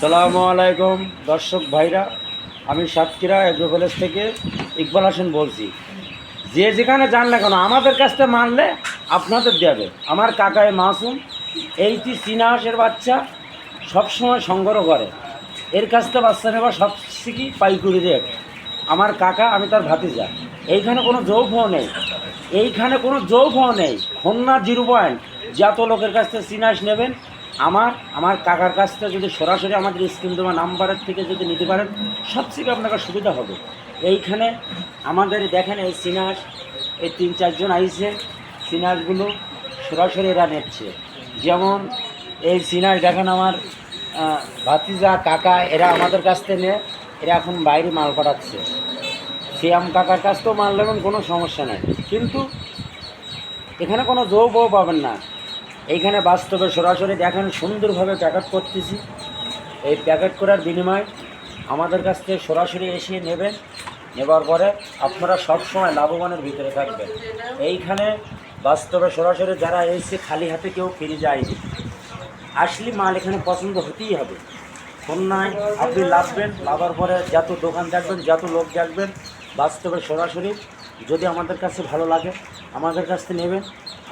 সালামু আলাইকুম দর্শক ভাইরা, আমি সাতক্ষীরা এগ্রো কলেজ থেকে ইকবাল হাসান বলছি। যে যেখানে যান না কেন আমাদের কাছটা মানলে আপনাদের দেবে। আমার কাকায় মাসুম এইটি চীনা হাঁসের বাচ্চা সবসময় সংগ্রহ করে। এর কাছটা বাচ্চা নেওয়া সব থেকে পাইকুরি রেট। আমার কাকা, আমি তার ভাতিজা। এইখানে কোনো যৌফও নেই, এইখানে কোনো যৌফও নেই। খুলনা 0 পয়েন্ট যত লোকের কাছ থেকে চীনা হাঁস নেবেন আমার কাকার কাছ থেকে যদি সরাসরি আমাদের স্ক্রিন দেওয়া নাম্বারের থেকে যদি নিতে পারেন সবথেকে আপনার সুবিধা হবে। এইখানে আমাদের দেখেন এই চীনা হাঁস, এই 3-4 জন আইছে, চীনা হাঁসগুলো সরাসরি এরা নিচ্ছে। যেমন এই চীনা হাঁস দেখেন আমার ভাতিজা কাকা, এরা আমাদের কাছ থেকে নেয়। এরা এখন বাইরে মাল পাঠাচ্ছে। সিয়াম কাকার কাছ থেকেও মাল নেবেন, কোনো সমস্যা নেই, কিন্তু এখানে কোনো যৌবও পাবেন না। এইখানে বাস্তবে সরাসরি দেখেন সুন্দরভাবে প্যাকেট করতেছি। এই প্যাকেট করার বিনিময়ে আমাদের কাছ থেকে সরাসরি এসে নেবেন। নেবার পরে আপনারা সবসময় লাভবানের ভিতরে থাকবেন। এইখানে বাস্তবে সরাসরি যারা এসে খালি হাতে কেউ ফিরে যায়নি। আসলে মাল এখানে পছন্দ হতেই হবে। খুলনায় আপনি লাভবেন, লাভার পরে যত দোকান দেখবেন, যত লোক দেখবেন, বাস্তবে সরাসরি যদি আমাদের কাছে ভালো লাগে আমাদের কাছ থেকে নেবেন।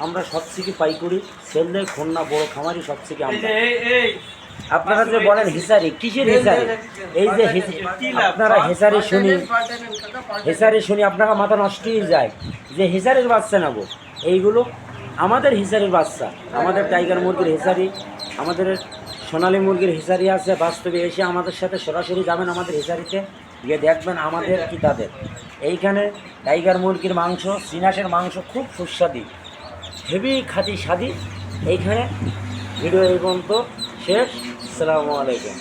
আমরা সবথেকে পাইকারি সেল দেয় খুলনা বড় খামারি সবথেকে। আমরা আপনারা যে বলেন হিসারি, কিসের হিসারি? এই যে আপনারা হেসারি শুনি আপনারা মাথা নষ্ট হয়ে যায় যে হেসারির বাচ্চা নেব। এইগুলো আমাদের হিসারির বাচ্চা। আমাদের টাইগার মুরগির হিসারি, আমাদের সোনালী মুরগির হিসারি আছে। বাস্তবে এসে আমাদের সাথে সরাসরি যাবেন, আমাদের হিসারিতে গিয়ে দেখবেন আমাদের কি তাদের। এইখানে টাইগার মুরগির মাংস, চীনাসের মাংস খুব সুস্বাদু, হেভি খাঁটি স্বাদি। এইখানে ভিডিও এই পর্যন্ত শেষ। আসসালামু আলাইকুম।